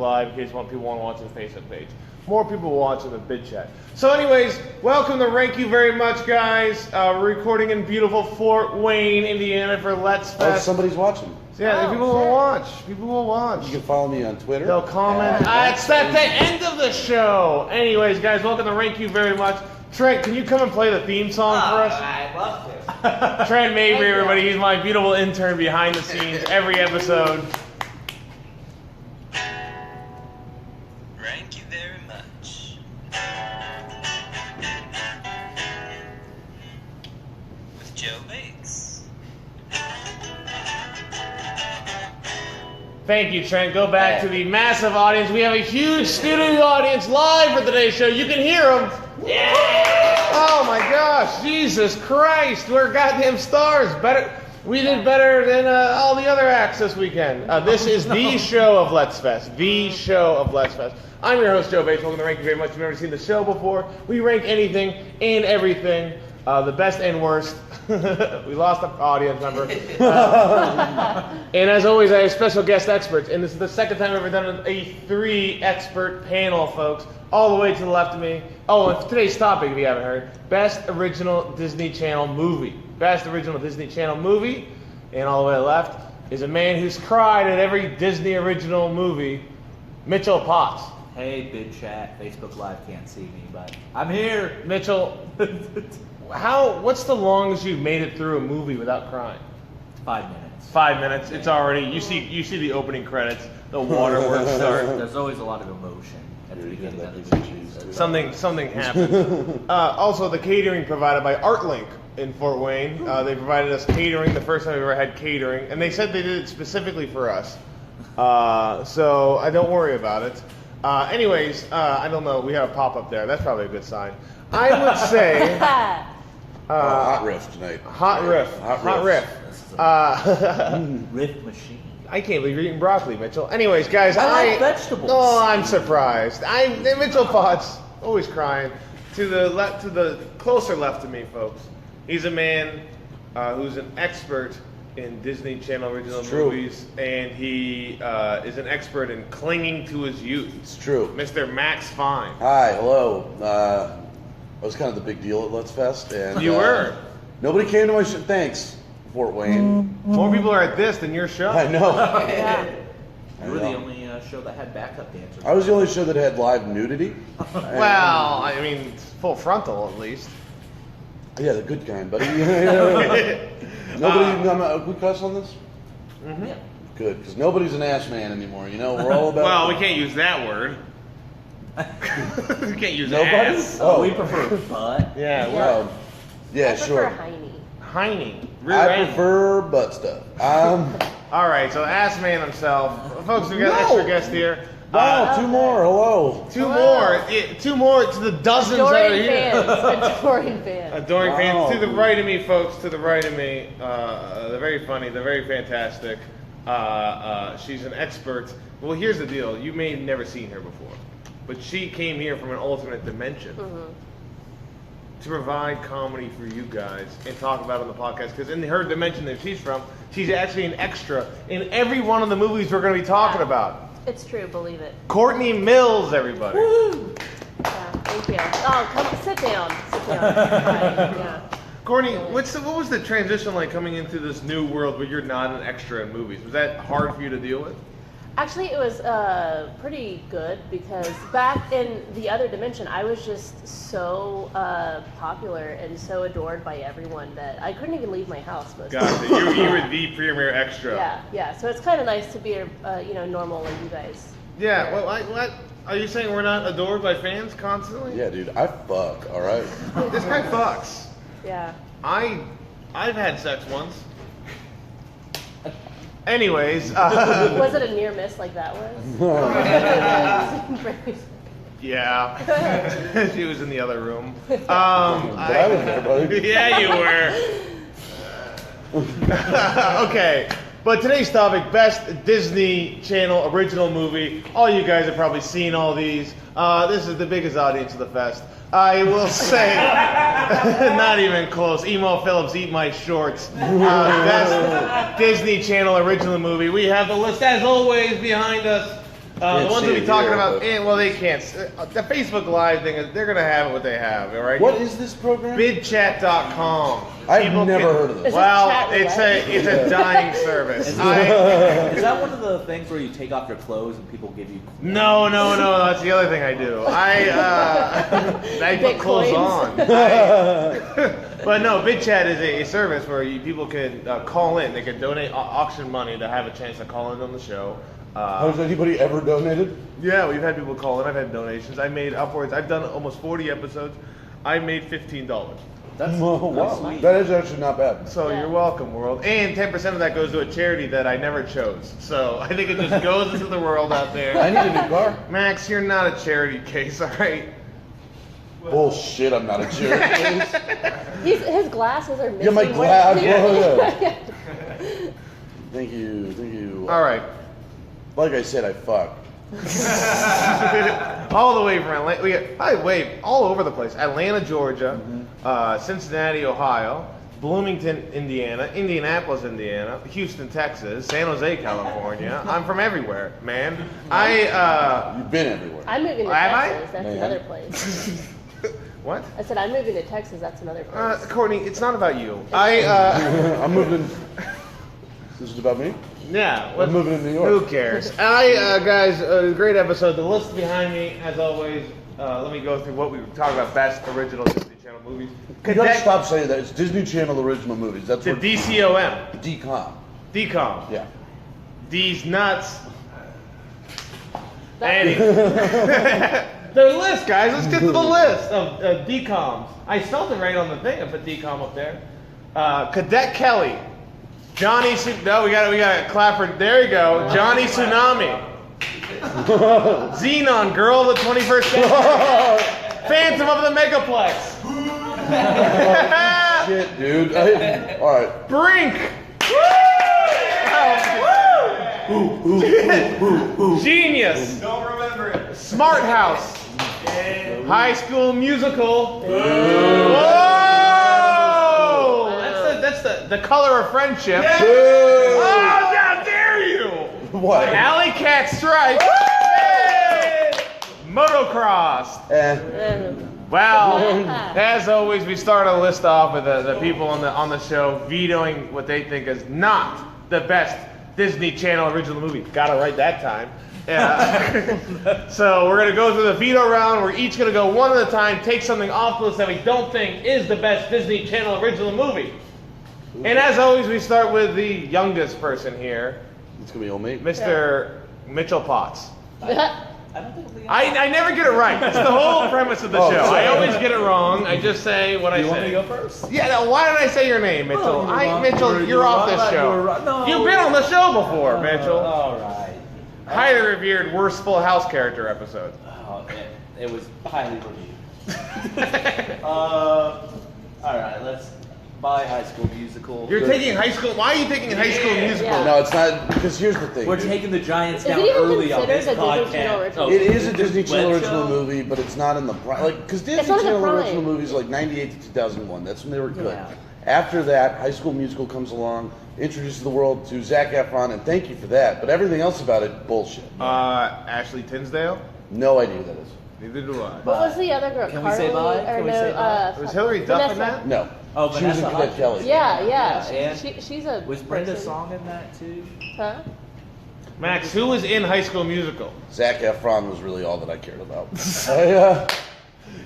Live in case people want to watch the Facebook page. More people watching the vid chat. So anyways, welcome to Rank You Very Much, guys. We're recording in beautiful Fort Wayne, Indiana for Let's Fest. Oh, somebody's watching. Yeah, people will watch. People will watch. You can follow me on Twitter. They'll comment. It's at the end of the show. Anyways, guys, welcome to Rank You Very Much. Trent, can you come and play the theme song for us? I'd love to. Trent Mabry, everybody. He's my beautiful intern behind the scenes every episode. Thank you very much. With Joe Bakes. Thank you, Trent. Go back to the massive audience. We have a huge studio audience live for today's show. You can hear them. Yeah! Oh my gosh, Jesus Christ, we're goddamn stars. We did better than all the other acts this weekend. This is the show of Let's Fest. The show of Let's Fest. I'm your host, Joe Bates. Welcome to Rank You Very Much. If you've never seen the show before, we rank anything and everything, the best and worst. We lost an audience member. And as always, I have special guest experts. And this is the second time I've ever done a 3-expert panel, folks. All the way to the left of me. Oh, and today's topic, if you haven't heard, Best Original Disney Channel Movie. Best Original Disney Channel Movie, and all the way to the left, is a man who's cried at every Disney original movie, Mitchell Potts. Hey, big chat, Facebook Live can't see me, but I'm here. Mitchell, what's the longest you've made it through a movie without crying? 5 minutes. 5 minutes. It's already, you see the opening credits, the waterworks start. There's always a lot of emotion at the beginning of the movie. Something happened. Also, the catering provided by ArtLink in Fort Wayne. They provided us catering, the first time we ever had catering, and they said they did it specifically for us. So I don't worry about it. Anyways, I don't know. We have a pop-up there. That's probably a good sign. I would say... hot riff tonight. Hot riff. Riff machine. I can't believe you're eating broccoli, Mitchell. Anyways, guys, I like vegetables. Oh, I'm surprised. Mitchell Potts, always crying. To the closer left of me, folks. He's a man who's an expert in Disney Channel original movies, and he is an expert in clinging to his youth. It's true. Mr. Max Fine. Hi, hello. I was kind of the big deal at Let's Fest, and You were. Nobody came to my show. Thanks, Fort Wayne. More people are at this than your show. I know. You were the only show that had backup dancers. I was the only show that had live nudity. Well, I mean, full frontal at least. Yeah, the good kind, buddy. We cuss on this? Mm-hmm. Yeah. Good, because nobody's an ass man anymore. You know, we're all about. Well, we can't use that word. We can't use Nobody? ass. Oh. We prefer butt. Yeah, Well, yeah, I sure. prefer Heine. Heine. I prefer butt stuff. All right, so Ass Man himself. Folks, we got an extra guest here. Wow, two more. Hello. Two more to the dozens that are Adoring here. fans. Adoring fans. Adoring Wow. fans. To the right of me, folks, to the right of me. They're very funny. They're very fantastic. She's an expert. Well, here's the deal. You may have never seen her before. But she came here from an alternate dimension to provide comedy for you guys and talk about it on the podcast. Because in her dimension that she's from, she's actually an extra in every one of the movies we're going to be talking about. It's true, believe it. Courtney Mills, everybody. Woo! Yeah, thank you. Oh, come sit down. Sit down. Right, yeah. Courtney, what was the transition like coming into this new world where you're not an extra in movies? Was that hard for you to deal with? Actually, it was pretty good because back in the other dimension, I was just so popular and so adored by everyone that I couldn't even leave my house most of the Gotcha. time. You were the premier extra. Yeah. So it's kind of nice to be, normal like you guys. Yeah. Well, what? Are you saying we're not adored by fans constantly? Yeah, dude, I fuck. All right. This guy fucks. Yeah. I've had sex once. Anyways. Was it a near miss like that was? Yeah. She was in the other room. I was there, buddy. Yeah, you were. Okay. But today's topic, best Disney Channel original movie. All you guys have probably seen all these. This is the biggest audience of the fest. I will say, not even close. Emo Phillips, eat my shorts. Best Disney Channel original movie. We have the list, as always, behind us. The ones that we talking about, but- well, they can't. The Facebook Live thing, they're going to have what they have, all right? What is this program? Bidchat.com. I've People never can- heard of this. Is it Well, chat it's roulette? a dying service. Is that one of the things where you take off your clothes and people give you? No, that's the other thing I do. I put clothes Bitcoins. on. But no, BidChat is a service where people can call in. They can donate auction money to have a chance to call in on the show. Has anybody ever donated? Yeah, we've had people call in. I've had donations. I made upwards. I've done almost 40 episodes. I made $15. That's Oh, wow. sweet. That is actually not bad. So Yeah. you're welcome, world. And 10% of that goes to a charity that I never chose. So I think it just goes into the world out I there. need a new car. Max, you're not a charity case, all right? Bullshit, I'm not a charity. His glasses are missing. Yeah, my glass. Yeah. Thank you. All right. Like I said, I fuck. All the way from Atlanta. By the way, all over the place. Atlanta, Georgia, Cincinnati, Ohio, Bloomington, Indiana, Indianapolis, Indiana, Houston, Texas, San Jose, California. I'm from everywhere, man. You've been everywhere. I'm moving to Have I? Texas. That's Man. another place. What? I said I'm moving to Texas. That's another place. Courtney, it's not about you. I'm moving in. This is about me? Yeah. I'm moving to New York. Who cares? Guys, great episode. The list behind me, as always. Let me go through what we were talking about. Best original Disney Channel movies. You gotta stop saying that. It's Disney Channel original movies. That's The what DCOM. DCOM. DCOM. Yeah. These nuts. That- Anyway. The list, guys. Let's get to the list of DCOMs. I spelled it right on the thing. I put DCOM up there. Cadet Kelly. Johnny. No, we got to clap for. There you go. Johnny Tsunami. Zenon, Girl of the 21st Century. Phantom of the Megaplex. Shit, dude. All right. Brink. Genius. Don't remember it. Smart House. High School Musical. Whoa! That's the color of friendship. Oh, how dare you! What? Alley Cat Strike. Motocrossed. Well, as always, we start a list off with the people on the show vetoing what they think is not the best Disney Channel original movie. Got it right that time. So we're gonna go through the veto round. We're each gonna go one at a time, take something off the list that we don't think is the best Disney Channel original movie. And as always, we start with the youngest person here, It's gonna be old mate. Mr. Mitchell Potts. I don't think we. I never get it right. That's the whole premise of the Oh, show. sorry. I always get it wrong. I just say what I Do you want me say. to go first? Yeah, now, why did I say your name, Mitchell? Oh, you're wrong. Mitchell, you're off this show. No. You've been on the show before, Mitchell. All right. Highly revered worst Full House character episode. Oh, it was highly reviewed. All right, let's buy High School Musical. You're taking high school. Why are you taking high school musical? Yeah. No, it's not. Because here's the thing. We're dude. taking the Giants Is it down even early on considered this a Disney Channel podcast. original? It is a Disney Web Channel original show? movie, but it's not in the prime. Like, because Disney It's not in the Channel prime. original movies like '98 to 2001. That's when they were good. Yeah. After that, High School Musical comes along, introduces the world to Zac Efron, and thank you for that. But everything else about it, bullshit. Ashley Tinsdale? No idea who that is. Neither do I. What was the other girl? Can we say Carly? bye? Or Can we no, say bye? Was Hillary Duff in Vanessa. that? No. Oh, she was in Vanessa Cadet Hudgens. Kelly. Yeah. Yeah, She's a. Was Brenda person. Song in that too? Huh? Max, who was in High School Musical? Zac Efron was really all that I cared about.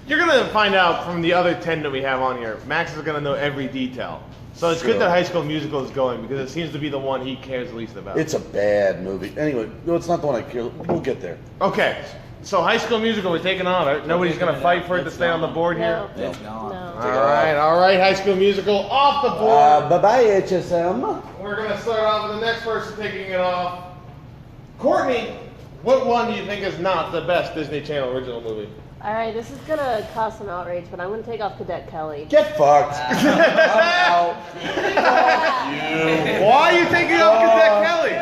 You're gonna find out from the other 10 that we have on here. Max is gonna know every detail. So it's good Sure. that High School Musical is going because it seems to be the one he cares least about. It's a bad movie. Anyway, no, it's not the one I care. We'll get there. Okay, so High School Musical, we're taking on it. Nobody's gonna fight for it to stay on the board here. No. It's gone. No. All right, High School Musical off the board. Bye-bye, HSM. We're gonna start off with the next person taking it off. Courtney, what one do you think is not the best Disney Channel original movie? All right, this is gonna cause some outrage, but I'm gonna take off Cadet Kelly. Get fucked. I'm out. Why are you taking off Cadet Kelly?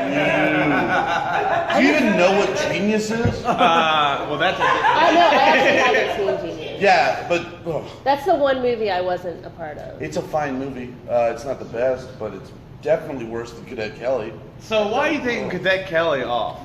Do you even know what Genius is? Well, that's a I know. I actually haven't seen Genius. Yeah, but That's the one movie I wasn't a part of. it's a fine movie. It's not the best, but it's definitely worse than Cadet Kelly. So why are you taking Cadet Kelly off?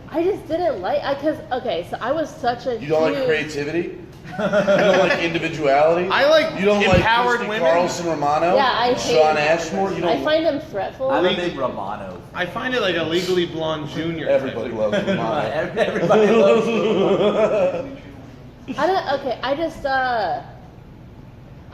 I just didn't like, because, okay, so I was such a You don't like creativity? You don't like individuality? I like You don't empowered like Christy women. Carlson Romano? Yeah, I hate Sean Ashmore? You I don't. find them fretful. I'm a big Romano. I find it like a Legally Blonde Junior. Everybody loves Romano. Everybody loves Romano. I don't, okay, I just, I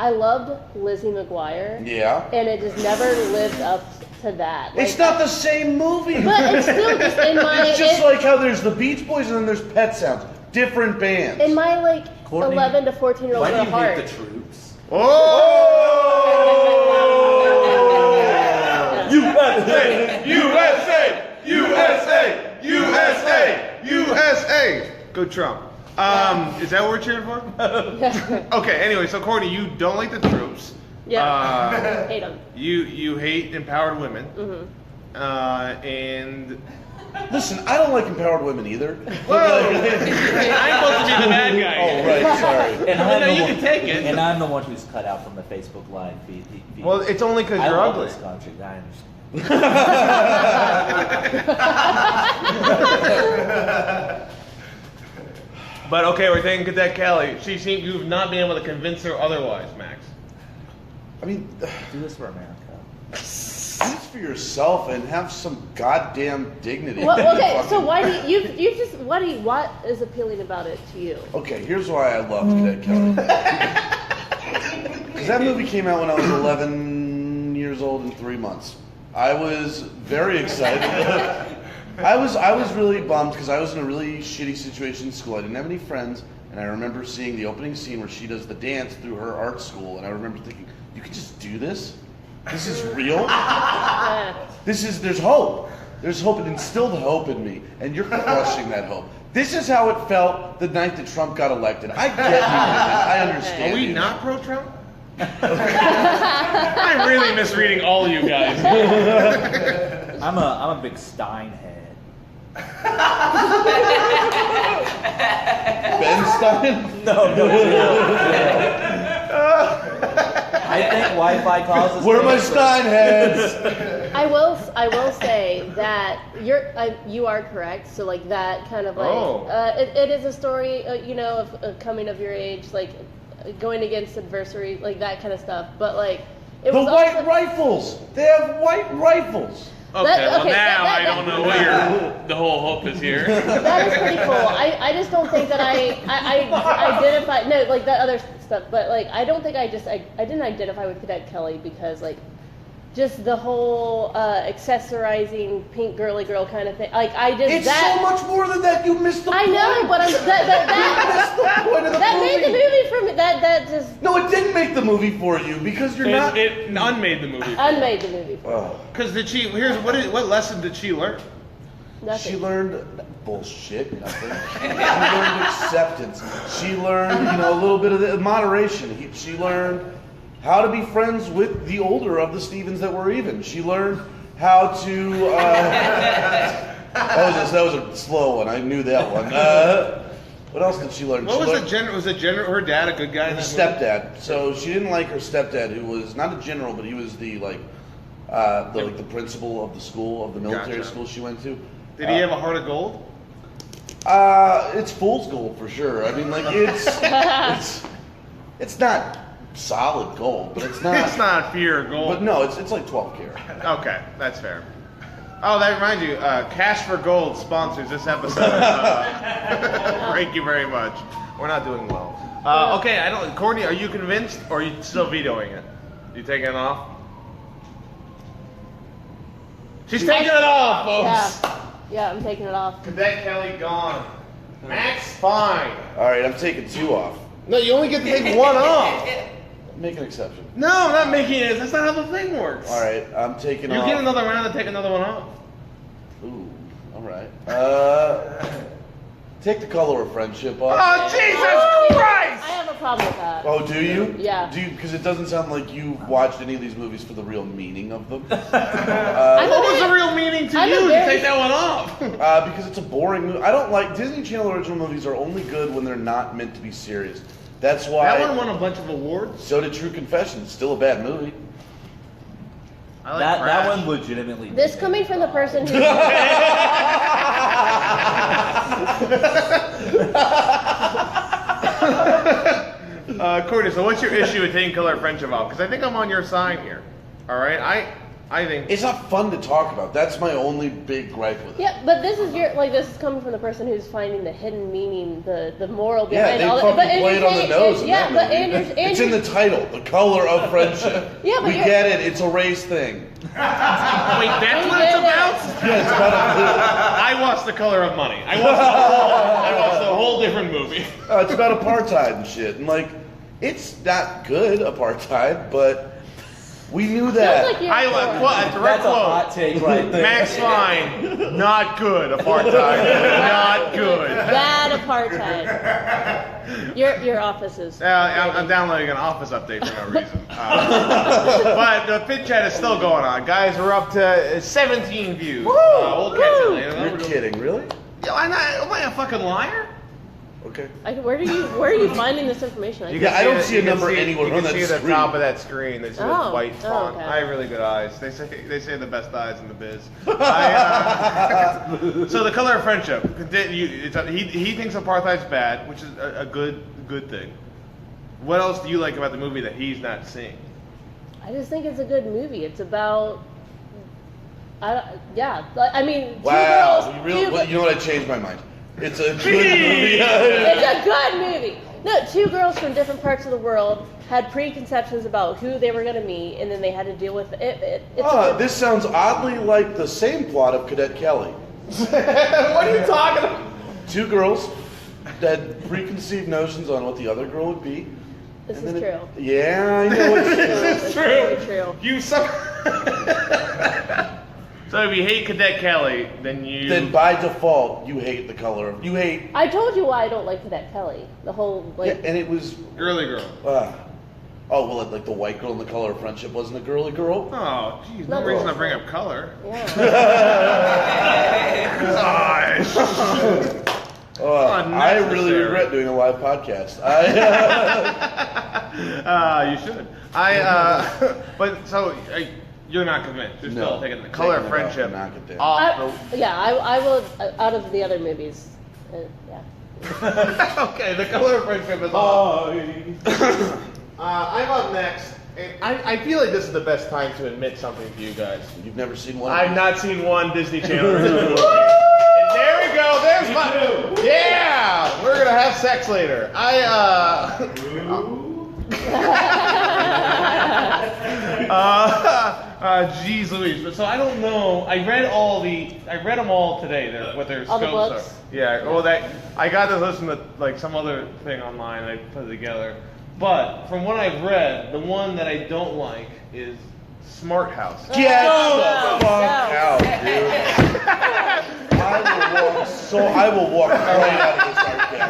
loved Lizzie McGuire. Yeah. And it just never lived up to that. It's not the same movie. But it's still just in my... It's just like how there's the Beach Boys and then there's Pet Sounds. Different bands. In my, like, Courtney, 11 to 14-year-old why do you heart. hate the Troops? Oh! USA! USA! USA! USA! USA! Go Trump. Is that what we're cheering for? Okay, anyway, so Courtney, you don't like the troops. Yeah. Hate them. You hate empowered women. Mm-hmm. And... Listen, I don't like empowered women either. Whoa! I'm supposed to be the bad guy. Oh, right, sorry. And No, you can take it. And I'm the one who's cut out from the Facebook Live feed. Well, it's only because I you're love ugly. this country. I understand. But okay, we're taking Cadet Kelly. You've not been able to convince her otherwise, Max. I mean, Do this for America. do this for yourself and have some goddamn dignity. Well, okay, so why do you just what is appealing about it to you? Okay, here's why I love Cadet Kelly. Because that movie came out when I was 11 years old and 3 months. I was very excited. I was really bummed because I was in a really shitty situation in school. I didn't have any friends, and I remember seeing the opening scene where she does the dance through her art school, and I remember thinking, you can just do this? This is real? There's hope. There's hope. It instilled hope in me, and you're crushing that hope. This is how it felt the night that Trump got elected. I get you, man. I understand. Are we you. not pro-Trump? I'm really misreading all you guys. I'm a big Stein head. Ben Stein? No. I think Wi-Fi causes. Where are my Stein heads? I will say that you are correct. So like that kind of like it is a story of coming of your age, like going against adversary, like that kind of stuff. But like it was white rifles. They have white rifles. Okay, I don't know what the whole hope is here. That is pretty cool. I just don't think that I identify like that other stuff, but like I don't think I didn't identify with Cadet Kelly because like just the whole accessorizing pink girly girl kind of thing. Like I just It's so much more than that. You missed the point. I know, but you missed the point of the that movie. made the movie for me. That just No, it didn't make the movie for you because you're not. It unmade the movie. unmade the movie. For me. Oh. Because what lesson did she learn? Nothing. She learned bullshit. Nothing. She learned acceptance. She learned, a little bit of the moderation. She learned how to be friends with the older of the Stevens that were even. She learned how to. That was a slow one. I knew that one. What else did she learn? What was the general? Was her dad a good guy? In Her that stepdad. So she didn't like her stepdad, who was not a general, but he was the principal of the school, of the military Gotcha. school she went to. movie? Did he have a heart of gold? It's fool's gold for sure. I mean, like it's not solid gold, but it's not. It's not pure gold. But no, it's like 12 karat. Okay, that's fair. Oh, that reminds you, Cash for Gold sponsors this episode. Thank you very much. We're not doing well. Okay, Courtney, are you convinced, or are you still vetoing it? You taking it off? She's taking it off, folks. Yeah, I'm taking it off. Cadet Kelly gone. Max, fine. All right, I'm taking 2 off. No, you only get to take 1 off. Make an exception. No, I'm not making it. That's not how the thing works. All right, I'm taking You off. get another round to take another one off. Ooh, all right. Take the color of friendship off. Oh, Jesus Christ! I have a problem with that. Oh, do you? Yeah. Do you? Because it doesn't sound like you watched any of these movies for the real meaning of them. What was the real meaning to you to take that one off? Because it's a boring movie. I don't like Disney Channel original movies are only good when they're not meant to be serious. That's why. That one won a bunch of awards. So did True Confession. Still a bad movie. I like That Crash. one legitimately. This coming from the person who Courtney, so what's your issue with taking color friendship out? Because I think I'm on your side here. All right, I think It's not fun to talk about. That's my only big gripe with it. Yeah, but this is this is coming from the person who's finding the hidden meaning, the moral Yeah, behind they all fucking that. play it on the nose. Yeah, in but that movie. and It's in the title, the color of friendship. Yeah, but we you're- get it. It's a race thing. Wait, that's what it's about? Yeah, it's about I watched The Color of Money. I watched a whole different movie. it's about apartheid and shit, and like, it's not good apartheid, but we knew that. Sounds like you're A for direct That's a quote. hot take right there. Max Fine, not good. Apartheid, not good. bad apartheid. Your office is. I'm downloading an Office update for no reason. But the Pit Chat is still going on. Guys, we're up to 17 views. We'll catch it later. You're kidding, really? Yo, am I a fucking liar? Okay. Where are you finding this information? Yeah, I don't see a number anywhere you on can that see the screen. top of that screen. They see the Oh. white Oh, font. okay. I have really good eyes. They say the best eyes in the biz. So the color of friendship. He thinks apartheid's bad, which is a good thing. What else do you like about the movie that he's not seeing? I just think it's a good movie. It's about. I mean, Wow. two girls. You know what? I changed my mind. It's a good Jeez. movie. It's a good movie. No, two girls from different parts of the world had preconceptions about who they were going to meet, and then they had to deal with it. This sounds oddly like the same plot of Cadet Kelly. What are you talking about? Two girls had preconceived notions on what the other girl would be. This and is then true. Yeah, I know it's true. This is It's true. very true. You suck. So if you hate Cadet Kelly, then you. Then by default, you hate the color of. You hate. I told you why I don't like Cadet Kelly. The whole Yeah, and it was. Girly girl. Oh well, like the white girl in the color of friendship wasn't a girly girl. Oh, jeez, no No. reason to bring up color. Yeah. Gosh. I really Unnecessary. regret doing a live podcast. You should. But so you're not convinced. You're still No. taking the color of Taking it off, friendship knock it down. off. I will. Out of the other movies, yeah. Okay, the color of friendship is off. I'm up next. And I feel like this is the best time to admit something to you guys. You've never seen one. I've not seen one Disney Channel original movie. And there we go. There's my. Yeah, we're gonna have sex later. Jeez Louise. But so I don't know. I read them all today. What their All the scopes books? are. Yeah. Well, I got to listen to like some other thing online. I put it together. But from what I've read, the one that I don't like is Smart House. Get No, the fuck no. out, dude. I will walk right out of this arcade.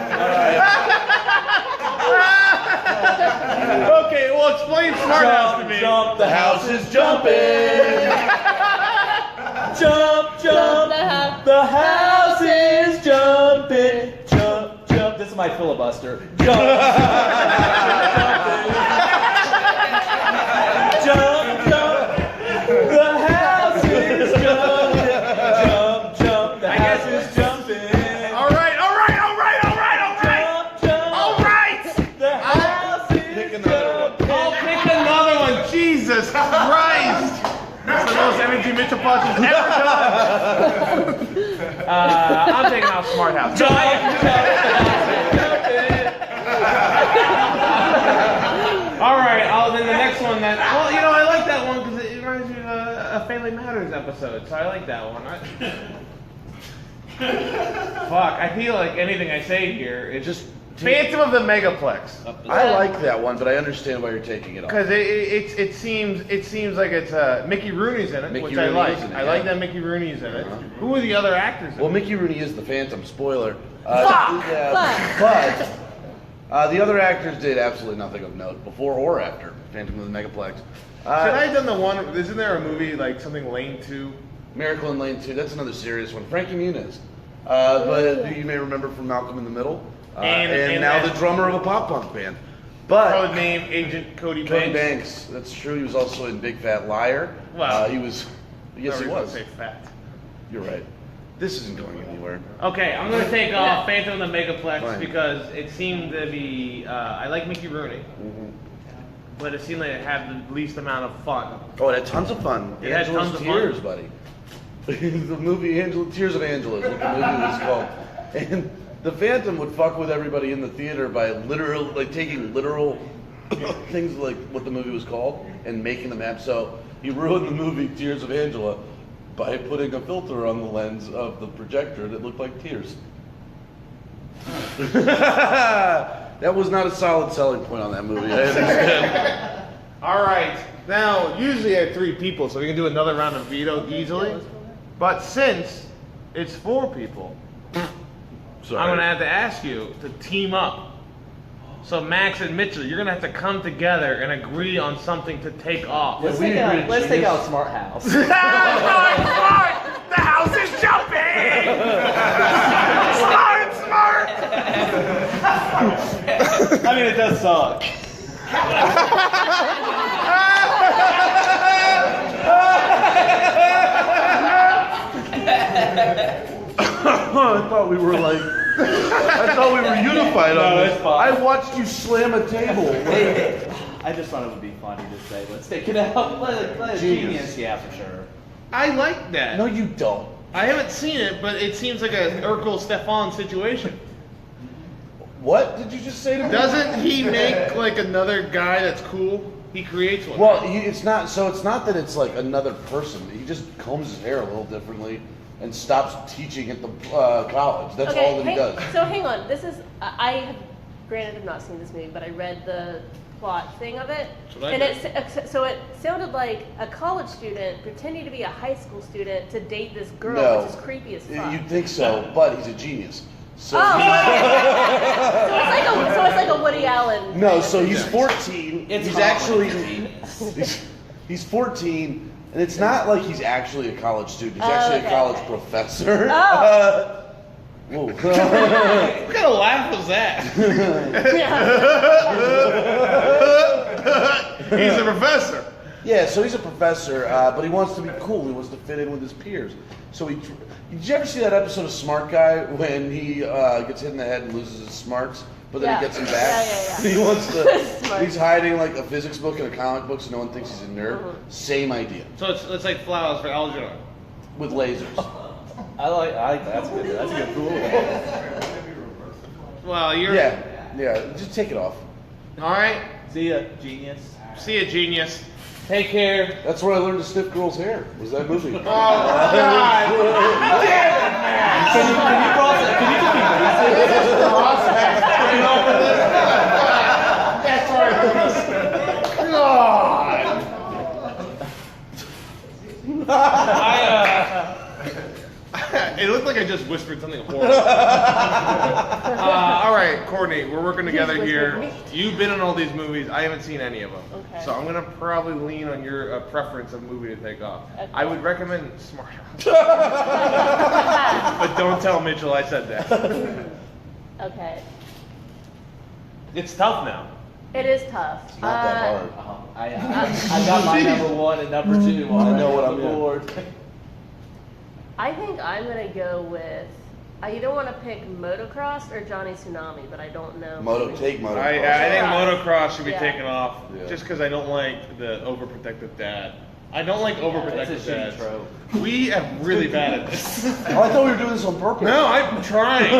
Okay, well explain Smart House to me. Jump, The house is jumping. jump, jump. The house is jumping. Jump, jump. This is my filibuster. Jump. Jump, jump. The house is jumping. Jump, jump. The house is jumping. All right. Jump, jump. All right. The house is Pick another one. I'll pick another one. Jesus Christ. That's the most Courtney Mitchell punch has ever done. I'm taking out Smart House. All right, then the next one I like that one because it reminds me of a Family Matters episode, so I like that one. Fuck, I feel like anything I say here is just Phantom of the Megaplex. I like that one, but I understand why you're taking it off. Because it seems like it's Mickey Rooney's in it, Mickey which Rooney I like. is in it, I like yeah. that Mickey Rooney's in it. Who are the other actors? Well, in it? Mickey Rooney is the Phantom. Spoiler. Fuck! But the other actors did absolutely nothing of note before or after Phantom of the Megaplex. Should I have done the one? Isn't there a movie like something Lane 2? Miracle in Lane 2. That's another serious one. Frankie Muniz. But you may remember from Malcolm in the Middle. And now the drummer of a pop punk band. But Code name Agent Cody Cody Banks. Banks. That's true. He was also in Big Fat Liar. Wow. He was. Yes, he I was was. gonna say fat. You're right. This isn't going anywhere. Okay, I'm gonna take off Phantom of the Megaplex Fine. because it seemed to be. I like Mickey Rooney, but it seemed like it had the least amount of fun. Oh, it had tons of fun. It had Angela's tons of Tears, fun. buddy. The movie Tears of Angela is what the movie was called. And the Phantom would fuck with everybody in the theater by taking literal things like what the movie was called and making them up. So he ruined the movie Tears of Angela by putting a filter on the lens of the projector that looked like tears. That was not a solid selling point on that movie. I understand. All right, now usually I have 3 people, so we can do another round of veto easily. But since it's 4 people, Sorry. I'm gonna have to ask you to team up. So Max and Mitchell, you're gonna have to come together and agree on something to take off. Let's we take agree out, to let's take genius. out Smart House. Smart! The house is jumping! Smart! I mean, it does suck. I thought we were unified on No, this. it's fine. I watched you slam a table. I just thought it would be funny to say, let's take it out. Let Genius. yeah, for sure. I like that. No, you don't. I haven't seen it, but it seems like a Urkel Stefan situation. What did you just say to me? Doesn't he make like another guy that's cool? He creates one. Well, it's not. So it's not that it's like another person. He just combs his hair a little differently and stops teaching at the college. That's all that he does. So hang on. This is I have granted have not seen this movie, but I read the plot thing of it, That's what I and did. it sounded like a college student pretending to be a high school student to date this girl, No. which is creepy as fuck. You'd think so, but he's a genius. So Oh, so it's like a Woody Allen. no, kind of so thing. he's 14. It's he's hot actually when it's he's 14, and it's not like he's actually a college student. He's Oh, actually okay, a college okay. professor. Oh. Whoa. What kind of laugh was that? He's a professor. Yeah, so he's a professor, but he wants to be cool. He wants to fit in with his peers. So did you ever see that episode of Smart Guy when he gets hit in the head and loses his smarts, but then Yeah. he gets them back? Yeah. He wants to. Smart. He's hiding like a physics book and a comic book, so no one thinks he's a nerd. Same idea So it's like flowers for algebra. with lasers. I like that's good. That's a good pool. Well, you're Yeah. Just take it off. all right. See ya, genius. See you, genius. Take care. That's where I learned to sniff girls' hair. Was that movie? Oh God! Can you cross it? Can you just be basic? That's right. God. It looked like I just whispered something horrible. All right, Courtney, we're working together here. You've been in all these movies. I haven't seen any of them. Okay. So I'm going to probably lean on your preference of movie to take off. Okay. I would recommend Smart House. But don't tell Mitchell I said that. Okay. It's tough now. It is tough. It's not that hard. I got my number 1 and number 2 on I know what the I'm in. board. I think I'm gonna go with. I either want to pick Motocrossed or Johnny Tsunami, but I don't know. Take motocross. I think motocross should be Yeah. taken off Yeah. just because I don't like the overprotective dad. I don't like It's a overprotective shitty dads. trope. We have really bad at this. Oh, I thought we were doing this on purpose. No, I'm trying.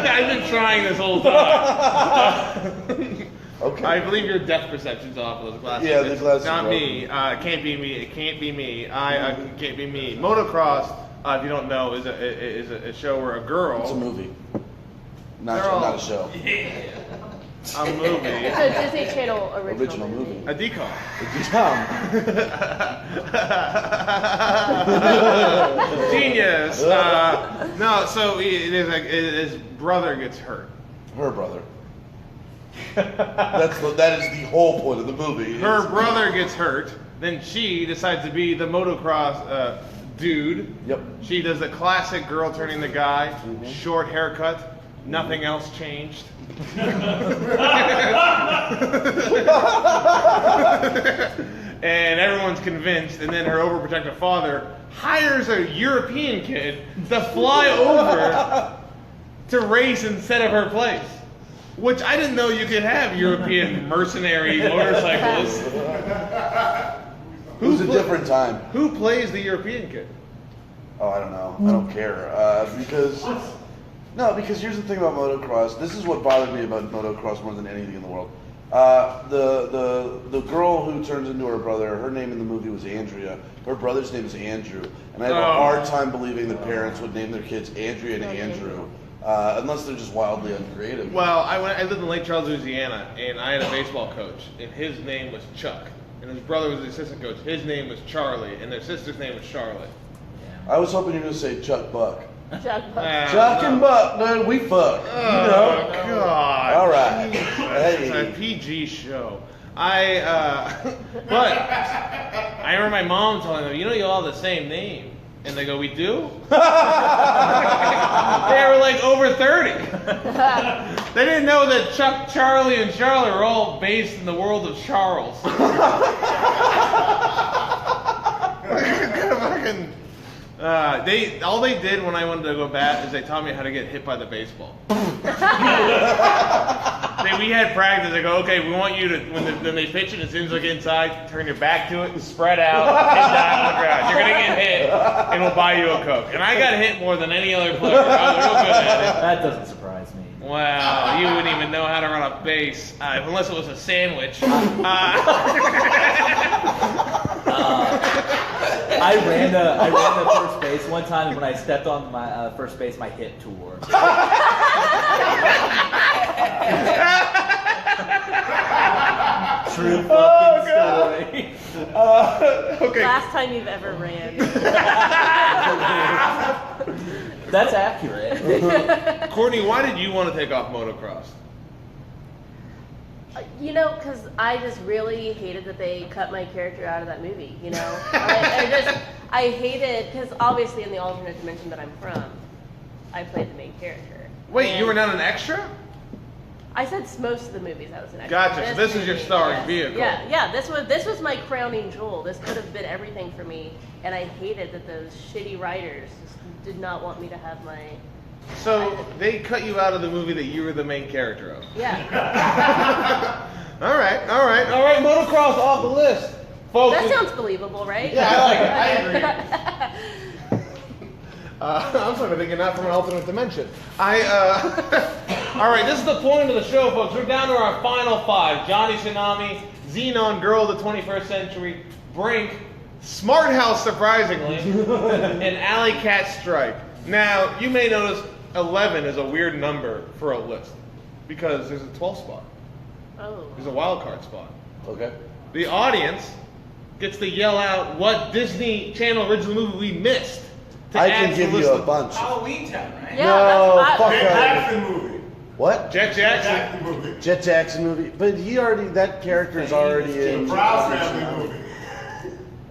I've been trying this whole time. Okay. I believe your depth perception's off of those glasses. Yeah, the It's glasses not are me. It can't be me. It can't be me. It can't be me. Motocross, if you don't know, is a show where a girl. It's a movie. They're all- Not a show. A movie. It's a Disney Channel original movie. A decom. Genius. No, so his brother gets hurt. Her brother. That is the whole point of the movie. Her brother gets hurt. Then she decides to be the motocross dude. Yep. She does the classic girl turning the guy, short haircut. Nothing else changed. And everyone's convinced, and then her overprotective father hires a European kid to fly over to race instead of her place. Which I didn't know you could have European mercenary motorcyclists. It was a different time. Who plays the European kid? Oh, I don't know. I don't care. Because here's the thing about motocross. This is what bothered me about motocross more than anything in the world. The girl who turns into her brother, her name in the movie was Andrea. Her brother's name is Andrew. And I have a hard time believing the parents would name their kids Andrea and Andrew. Unless they're just wildly uncreative. Well, I lived in Lake Charles, Louisiana, and I had a baseball coach, and his name was Chuck. And his brother was the assistant coach. His name was Charlie, and their sister's name was Charlotte. I was hoping you were going to say Chuck Buck. Chuck Buck. Chuck and Buck, man, we fuck. Oh, God. All right. It's a PG show. But I remember my mom telling them, you all have the same name. And they go, we do? They were like over 30. They didn't know that Chuck, Charlie, and Charlotte were all based in the world of Charles. All they did when I wanted to go bat is they taught me how to get hit by the baseball. We had practice. They go, okay, we want you to, when they pitch it, as soon as they get inside, turn your back to it and spread out and die on the ground. You're going to get hit, and we'll buy you a Coke. And I got hit more than any other player. I was real good at it. That doesn't surprise me. Wow, you wouldn't even know how to run a base, unless it was a sandwich. I ran the first base one time, and when I stepped on my first base, my hip tore. True fucking story. Okay. Last time you've ever ran. That's accurate. Courtney, why did you want to take off motocross? Because I just really hated that they cut my character out of that movie, I hated, because obviously in the alternate dimension that I'm from, I played the main character. Wait, And you were not an extra? I said most of the movies I was an extra. Gotcha, so this is your starring vehicle. Yeah, this was my crowning jewel. This could have been everything for me, and I hated that those shitty writers just did not want me to have my... So they cut you out of the movie that you were the main character of. Yeah. All right. Motocross off the list, folks. That sounds believable, right? Yeah, I like it. I agree. I'm sort of thinking not from an alternate dimension. All right, this is the point of the show, folks. We're down to our final five: Johnny Tsunami, Zenon, Girl of the 21st Century, Brink, Smart House, surprisingly, and Alley Cat Strike. Now, you may notice 11 is a weird number for a list because there's a 12 spot. Oh. There's a wild card spot. Okay. The audience gets to yell out what Disney Channel original movie we missed. I can give you a bunch. Halloween Town, right? Yeah, No, that's fuck what that. movie. What? Jet Jackson. Jackson movie. Jet Jackson movie. But that character is already in. Proud Family movie.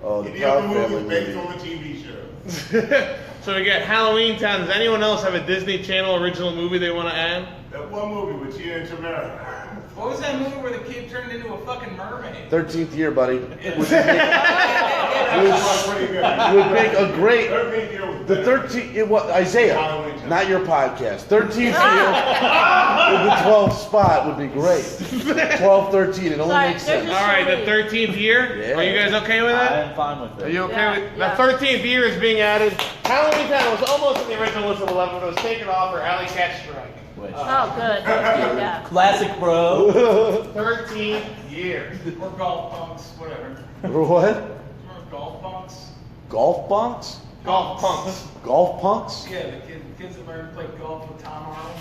Oh, the Any Proud other movie Family based movie. on the TV show. So we got Halloween Town. Does anyone else have a Disney Channel original movie they want to add? That one movie with Tina and Tamara. What was that movie where the kid turned into a fucking mermaid? 13th year, buddy. That was pretty good. Would make a great. 13th year was The 13th, it was Isaiah, Halloween Town. not your podcast. 13th year with the 12th spot would be great. 12, 13, it only Sorry, makes there's sense. just- All right, the 13th year. Yeah. Are you guys okay with I that? am fine with Are it. you okay Yeah, with yeah. the 13th year is being added? Halloween Town was almost in the original list of 11, but it was taken off for Alley Cat Strike. Which, Oh, good. Yeah. classic, bro. 13th year. Or golf punks, whatever. What? Remember golf punks? Golf bunks? Golf punks. Golf punks? Yeah, the kids that learned to play golf with Tom Arnold.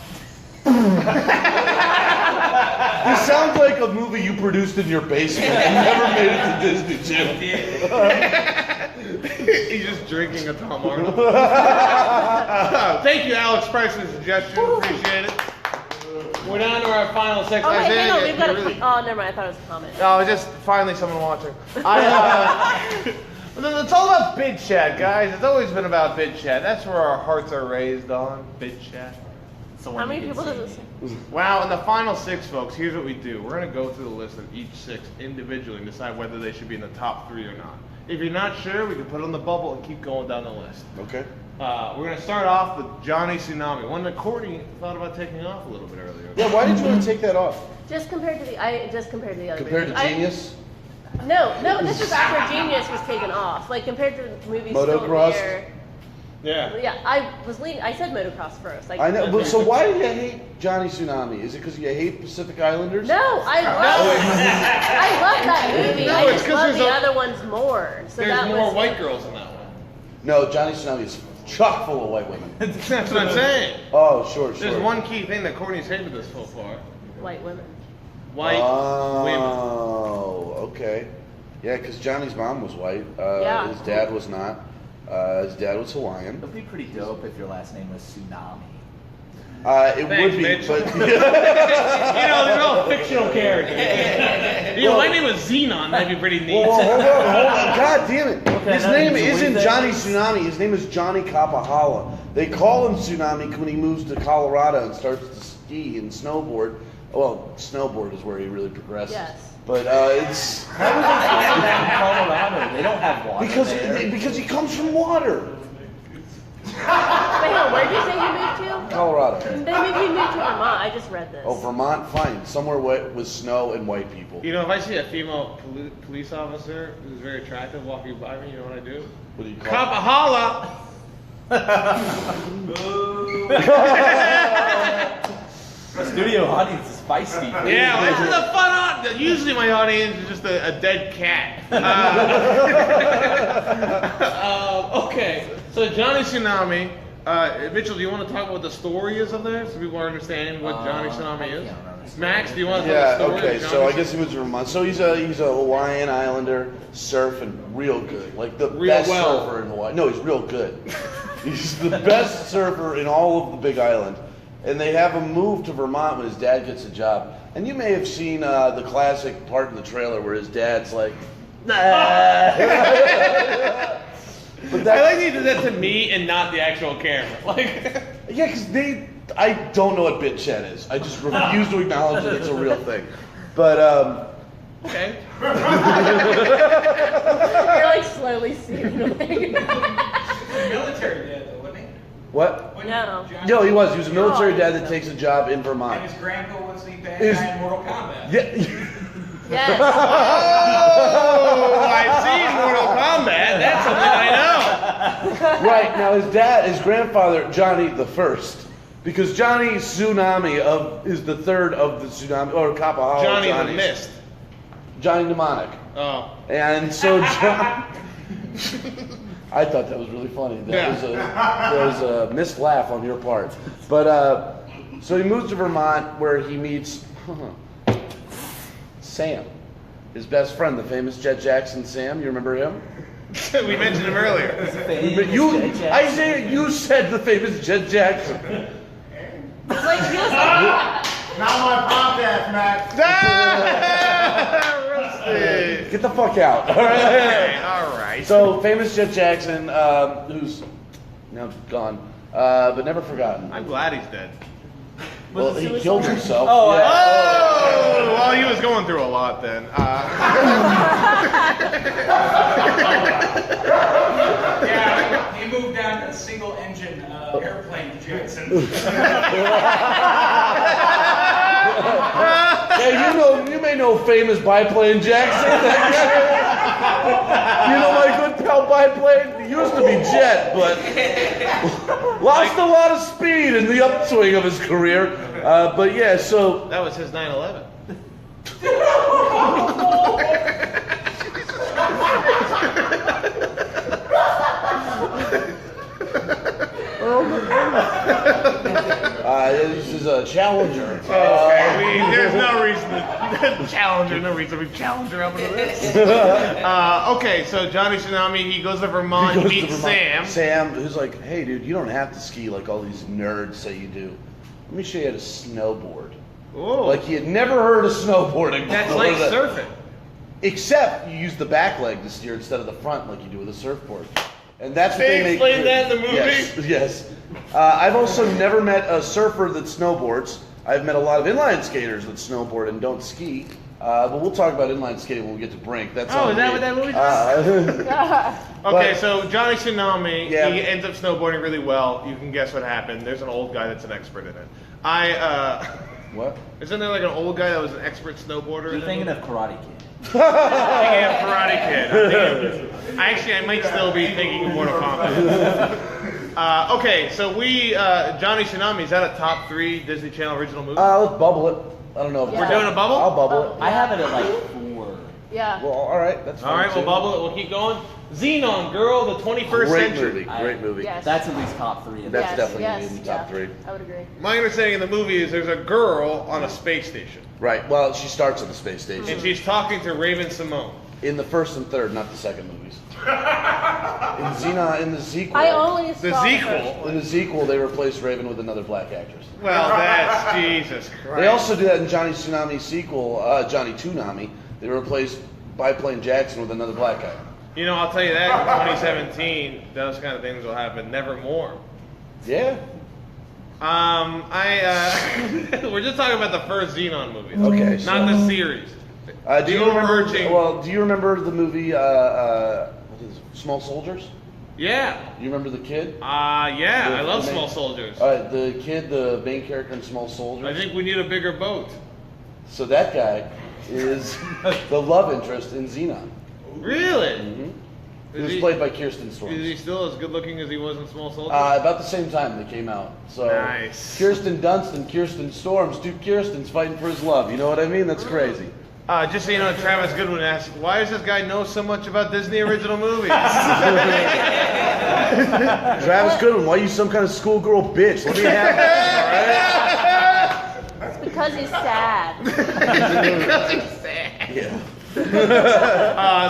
This sounds like a movie you produced in your basement. You never made it to Disney Channel. He's just drinking a Tom Arnold. Thank you, Alex Price, for the suggestion. Appreciate it. We're down to our final six. Oh, wait, Isaiah, hang on. We've got you really- Oh, never mind. I thought it was a comment. Oh, just finally someone watching. It's all about bid chat, guys. It's always been about bid chat. That's where our hearts are raised on. Bid chat. How many people does this? Wow, in the final six, folks, here's what we do. We're going to go through the list of each six individually and decide whether they should be in the top three or not. If you're not sure, we can put it on the bubble and keep going down the list. Okay. We're going to start off with Johnny Tsunami, one that Courtney thought about taking off a little bit earlier. Yeah, why did you want to take that off? Just compared to the other. Compared to movies. Genius? No, this was after Genius was taken off. Like compared to the movies still in Motocrossed? there. Yeah. Yeah, I said Motocross first. I know, but so why do you hate Johnny Tsunami? Is it because you hate Pacific Islanders? No, I love that movie. No, I it's just 'cause love there's the a- other ones more. So There's that more was white girls in that one. No, Johnny Tsunami is chock full of white women. That's what I'm saying. Oh, sure. There's one key thing that Courtney's hated this so far. white women. White women. Oh, okay. Yeah, because Johnny's mom was white. Yeah. His dad was not. His dad was Hawaiian. It'd be pretty dope if your last name was Tsunami. It Thanks, would be, Mitch. but You know, they're all fictional characters. You know, my name was Zenon. That'd be pretty neat. Well, hold on. God damn it. Okay, His that name means isn't what Johnny that is. Tsunami. His name is Johnny Kapahala. They call him Tsunami when he moves to Colorado and starts to ski and snowboard. Well, snowboard is where he really progresses. Yes. But it's How would they find that in Colorado? They don't have water there. because he comes from water. Wait, no, where did you say you moved to? Colorado. They maybe you moved to Vermont. I just read this. Oh, Vermont, fine. Somewhere with snow and white people. You know, if I see a female police officer who's very attractive walking by me, you know what I do? What do you call it? Kapahala! The studio audience is feisty. Yeah, this is a fun audience. Usually my audience is just a dead cat. Okay, so Johnny Tsunami. Mitchell, do you want to talk about what the story is of there so people are understanding what Johnny Tsunami is? Max, do you want to tell Yeah, the story? okay, of so Johnny I guess he was from Vermont. So he's a Hawaiian Islander, surfing real good. Like the Real best well. surfer in Hawaii. No, he's real good. He's the best surfer in all of the Big Island. And they have him move to Vermont when his dad gets a job. And you may have seen the classic part in the trailer where his dad's like, nah. But I like he did that to me and not the actual camera. Like, yeah, because I don't know what bitch chat is. I just refuse to acknowledge that it's a real thing. But, okay. You're like slowly seeing Military dad, though, wasn't he? what? Wasn't No. Johnny- No, he was. He was a military Oh, dad that takes a job in Vermont. And his grandpa was the bad Is- guy in Mortal Kombat. Yeah. Yes. Oh, I've seen Mortal Kombat. That's something I know. Right, now his grandfather, Johnny the First, because Johnny Tsunami is the third of the Tsunami, or Kapahala Johnny the Johnnies. Mist. Johnny Mnemonic. Oh. And so John, I thought that was really funny. That was a missed laugh on your part. But so he moves to Vermont where he meets Sam, his best friend, the famous Jet Jackson Sam. You remember him? We mentioned him earlier. But you said the famous Jet Jackson. It's like he was Not my podcast, Matt. Roasted. Get the fuck out. All right. Okay, all right. So famous Jet Jackson, who's now gone, but never forgotten. I'm glad he's dead. Well, he killed himself. Oh, yeah. Oh, well, he was going through a lot then. Yeah, he moved down to a single engine airplane Jetson. Yeah, you may know famous biplane Jackson. You know my good pal biplane. He used to be Jet, but lost a lot of speed in the upswing of his career. But yeah, so That was his 9/11. this is a Challenger. Okay, there's no reason to Challenger, no reason to Challenger up into this. Okay, so Johnny Tsunami, he goes to Vermont, He goes he to meets Vermont. Sam. Sam, who's like, hey dude, you don't have to ski like all these nerds say you do. Let me show you how to snowboard. Ooh, Like he had never heard of snowboarding. that's before like that. surfing. Except you use the back leg to steer instead of the front like you do with a surfboard. And that's what They they make. explained that in the movie? Yes. Yes. I've also never met a surfer that snowboards. I've met a lot of inline skaters that snowboard and don't ski. But we'll talk about inline skating when we get to Brink. That's Oh, on is that me. what that movie is? Okay, But- so Johnny Tsunami, Yeah. he ends up snowboarding really well. You can guess what happened. There's an old guy that's an expert in it. What? Isn't there like an old guy that was an expert snowboarder? You're thinking of Karate Kid. Thinking of Karate Kid. I might still be thinking of Mortal Kombat. Okay, so Johnny Tsunami, is that a top 3 Disney Channel original movie? Let's bubble it. I don't know. If We're doing a bubble? I'll bubble it. I have it at like 4. Yeah. Well, all right. That's fine. All right, we'll too. bubble it. We'll keep going. Zenon, Girl, the 21st Great Century. movie. Great movie. Yes. That's at least top 3. That's yes, definitely yes, in the top yeah, 3. I would agree. My understanding of the movie is there's a girl on a space station, Right. Well, she starts at the space station. and she's talking to Raven Simone. In the first and third, not the second movies. In the sequel. I only The saw sequel. In the sequel, they replaced Raven with another black actress. Well, that's Jesus Christ. They also do that in Johnny Tsunami's sequel, Johnny Tsunami. They replaced Biplane Jackson with another black guy. You know, I'll tell you that in 2017, those kind of things will happen. Nevermore. Yeah. We're just talking about the first Zenon movie, Okay. not the series. Do you remember? overarching- Well, do you remember the movie what is it, Small Soldiers? Yeah. You remember the kid? Yeah, I love The Small main- Soldiers. All right, the kid, the main character in Small Soldiers. I think we need a bigger boat. So that guy is the love interest in Zenon. Really? Mm-hmm. He Is was he, played by Kirsten is Storms. he still as good looking as he was in Small Soldiers? About the same time they came out. So Nice. Kirsten Dunst and Kirsten Storms, two Kirstens fighting for his love. You know what I mean? That's crazy. Just so you know, Travis Goodwin asked, why does this guy know so much about Disney original movies? Travis Goodwin, why are you some kind of schoolgirl bitch? Let me have it. It's because he's sad. Because he's sad. Yeah.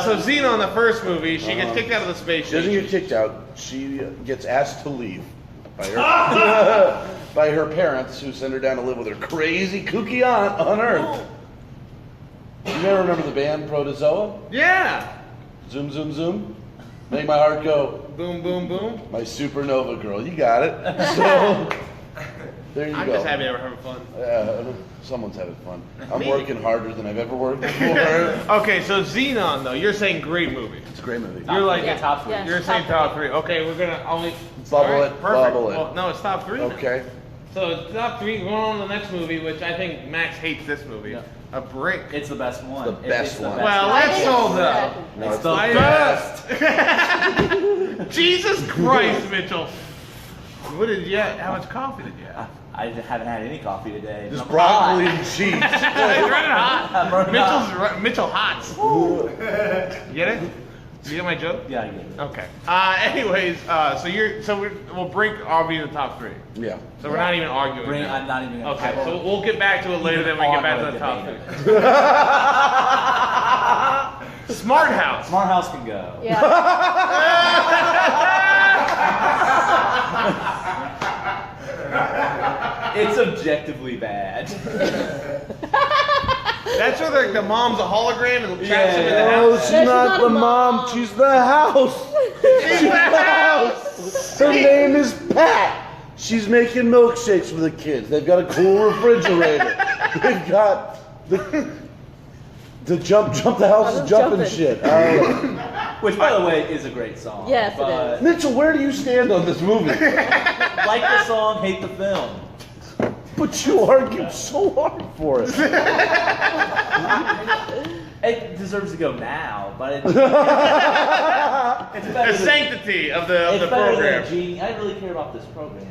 So Zenon, the first movie, she gets kicked out of the space She doesn't station. get kicked out. She gets asked to leave by her by her parents, who send her down to live with her crazy kooky aunt on Earth. You never remember the band Protozoa? Yeah. Zoom, zoom, zoom. Make my heart go. Boom, boom, boom. My supernova girl. You got it. So there you I'm go. just happy we're having fun. Someone's having fun. I'm Me. working harder than I've ever worked before. Okay, so Zenon, though, you're saying great movie. It's a great movie. You're like Yeah, top 3. yeah. You're saying top 3. Okay, we're gonna only Bubble all it, perfect. bubble it. Well, no, it's top 3. now. Okay. So it's top 3. Going on to the next movie, which I think Max hates this movie. Yeah. A Brink. It's the best one. the best one. Well, I let's think hold it's up. second. No, It's it's the the best. Jesus Christ, Mitchell. What did you? How much coffee did you have? I haven't had any coffee today. Just I'm broccoli hot. and cheese. It's running hot. I'm running Mitchell Hots. Get it? You get my joke? Yeah, I get it. Okay. Anyways, we'll Brink all be in the top 3. Yeah. So we're not even arguing. Bring, now. I'm not even gonna Okay, so we'll get back to it later. Then we get back to the top 3. Smart House. Smart House can go. Yeah. It's objectively bad. That's where the mom's a hologram and traps him in the Yeah. Oh, house. she's she's not not the a mom. mom. She's the house. She's the house. Her name is Pat. She's making milkshakes for the kids. They've got a cool refrigerator. They've got the jump the house is jumping shit. Which, by the way, is a great song. Yes, it but is. Mitchell, where do you stand on this movie? Like the song, hate the film. But you argued so hard for it. It deserves to go now, but it's better The than, sanctity of the it's better program. than Genius. I really care about this program.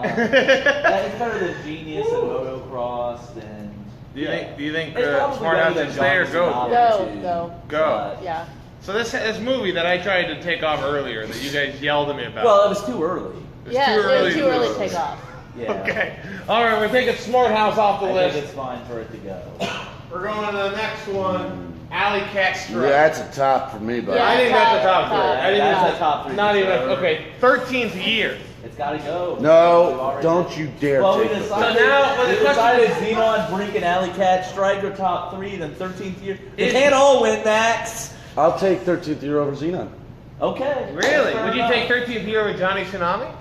It's better than Genius and Motocrossed and. Do you think It's probably Smart better House than should stay or Johnny go? Tsunami, too, Go. Go. but- Yeah. So this movie that I tried to take off earlier that you guys yelled at me about. Well, it was too early. It's Yeah, too it early was too early to take off. Yeah. Okay. All right, we're taking Smart House off the I list. think it's fine for it to go. We're going to the next one. Alley Cat Strike. Yeah, that's a top for me, but Yeah. I think that's a top 3. Top. I think That's that's a top 3. Not even for sure. okay. 13th year. It's got to go. We've no, already- don't you dare Well, we take it. decided, So now, but the we question decided is- Zenon, Brink, and Alley Cat Strike are top 3, then 13th year. They Is- can't all win, Max. I'll take 13th year over Zenon. Okay. Really? Fair Would you enough. take 13th year with Johnny Tsunami?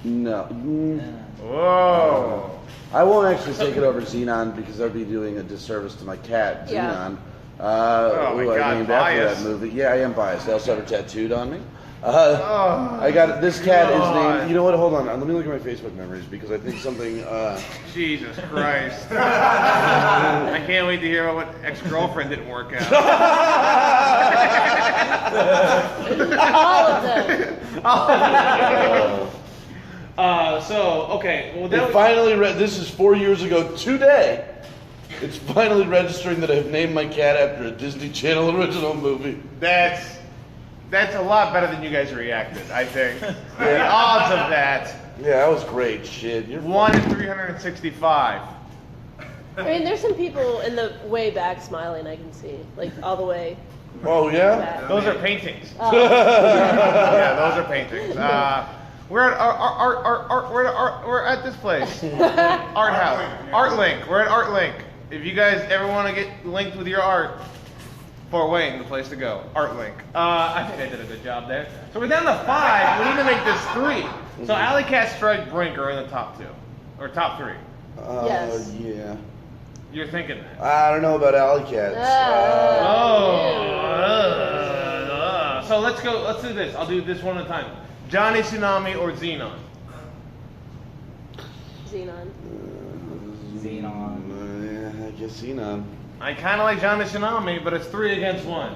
No. Whoa. I won't actually take it over Zenon because I'd be doing a disservice to my cat, Yeah. Zenon. Oh my who I God, named after biased. that movie. Yeah, I am biased. I also have her tattooed on me. Oh, I got this cat is God. named. You know what? Hold on. Let me look at my Facebook memories because I think something. Jesus Christ. I can't wait to hear what ex-girlfriend didn't work out. All of them. Okay. Well, It that finally this is 4 years ago today. It's finally registering that I have named my cat after a Disney Channel original movie. that's a lot better than you guys reacted, I think. The odds of that, Yeah, that was great. Shit, you're 1 in 365. I mean, there's some people in the way back smiling. I can see, like all the way Oh yeah. back. Those are paintings. Oh. Yeah, those are paintings. We're at we're at this place, Art House, Art Link. We're at Art Link. If you guys ever want to get linked with your art, Fort Wayne, the place to go. Art Link. I think I did a good job there. So we're down to 5. We need to make this 3. So Alley Cat, Strike, Brink are in the top 2, or top 3. Yes. Yeah. You're thinking that. I don't know about alley cats. So let's go. Let's do this. I'll do this one at a time. Johnny Tsunami or Zenon? Zenon. Zenon. Yeah, I guess Zenon. I kind of like Johnny Tsunami, but it's 3 against 1.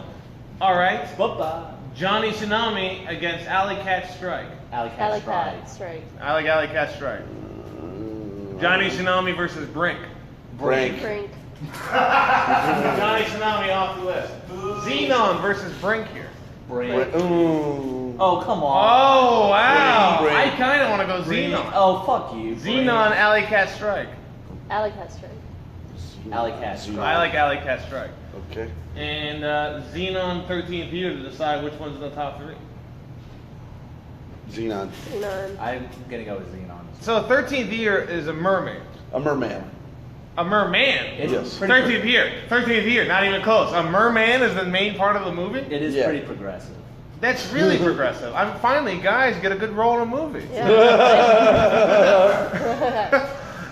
All right. Bye-bye. Johnny Tsunami against Alley Cat Strike. Alley Cat Alley Strike. Cat Strike. I like Alley Cat Strike. Johnny Tsunami versus Brink. Brink. Brink. Johnny Tsunami off the list. Zenon versus Brink here. Brink. Ooh. Oh, come on. Oh, wow. Brink. I kind of want to go Brink. Zenon. Oh, fuck you. Zenon, Alley Cat Strike. Alley Cat Strike. Alley Cat Strike. I like Alley Cat Strike. Okay. And Zenon 13th year to decide which one's in the top 3. Zenon. Zenon. I'm gonna go with Zenon. So 13th year is a mermaid. A merman. A merman? It's Yes. pretty 13th year. 13th year, not even close. A merman is the main part of the movie? It is Yeah. pretty progressive. That's really progressive. I'm finally, guys, get a good role in a movie. Yeah.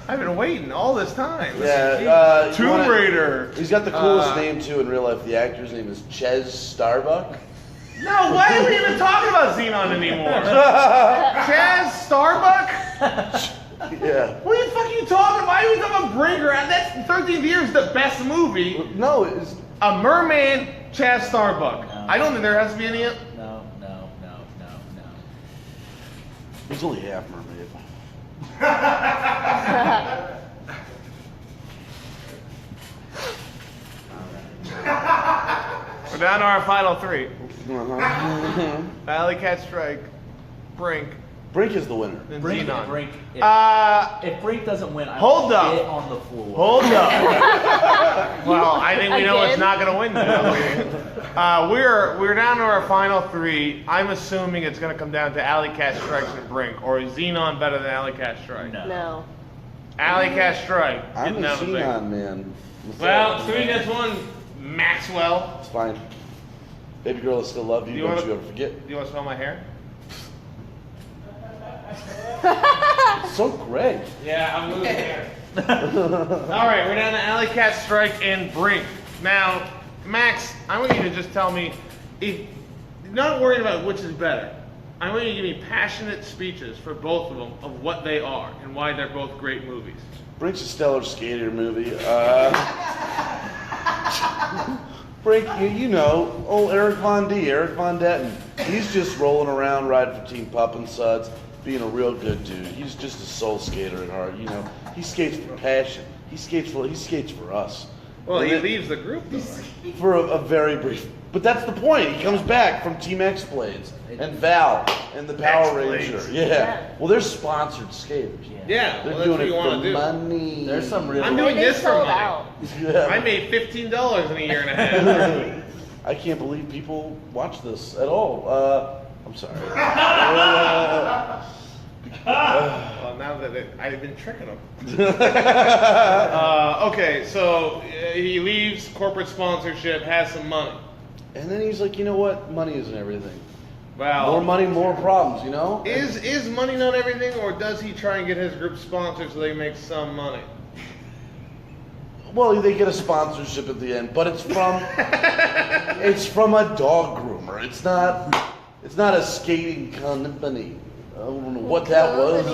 I've been waiting all this time. Yeah. Tomb Raider. He's got the coolest name too in real life. The actor's name is Ches Starbuck. No, why are we even talking about Zenon anymore? Chaz Starbuck? Yeah. What the fuck are you talking about? Why are we talking about Brinker? That's 13th year is the best movie. No, it's A merman, Chaz Starbuck. No. I don't think there has to be any. No. he's only half mermaid. We're down to our final 3. Uh-huh. Alley Cat Strike, Brink, Brink is the winner. and Brink. Zenon. Brink. If If Brink doesn't win, I Hold will up. shit on the floor. hold up. Well, I think we know it's Again? not going to win now. We're down to our final 3. I'm assuming it's going to come down to Alley Cat Strikes and Brink, or is Zenon better than Alley Cat Strike? No. No. Alley Cat Strike. I'm a getting out of the thing. Zenon man. Well, 3 against 1. Maxwell. It's fine. Baby girl, I still love you. You Don't wanna- you ever forget. Do you want to smell my hair? It's so great. Yeah, I'm losing hair. All right, we're down to Alley Cat Strike and Brink. Now, Max, I want you to just tell me, if you're not worried about which is better, I want you to give me passionate speeches for both of them of what they are and why they're both great movies. Brink's a stellar skater movie. Brink, you know, old Eric Von Detten. He's just rolling around riding for Team Pup and Suds, being a real good dude. He's just a soul skater at heart. You know, he skates for passion. He skates for us. Well, And he then- leaves the group though. for a very brief. But that's the point. He comes back from Team X Blades and Val and the Power X-Blades. Ranger. Yeah. Well, they're sponsored skaters. Yeah, They're well, that's doing what it you want for to do. money. There's some real. I'm doing They this for sold money. out. Yeah. I made $15 in a year and a half. I can't believe people watch this at all. I'm sorry. Well, now that I've been tricking him. Okay, so he leaves corporate sponsorship, has some money. And then he's like, you know what? Money isn't everything. Well, More money, more problems, you know? is money not everything, or does he try and get his group sponsored so they make some money? Well, they get a sponsorship at the end, but it's from a dog groomer. It's not a skating company. I don't know what that was.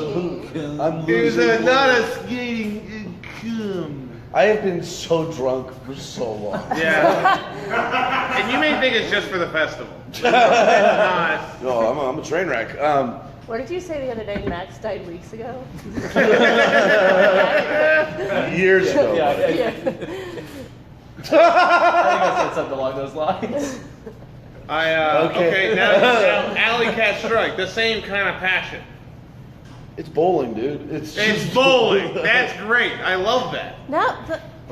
I'm losing. Not a skating company. I have been so drunk for so long. Yeah. And you may think it's just for the festival. It's not. No, I'm a train wreck. What did you say the other day? Max died weeks ago. Years ago. Yeah, buddy. Yeah. I think I said something along those lines. Okay, now Alley Cat Strike, the same kind of passion. It's bowling, dude. It's bowling. That's great. I love that. No,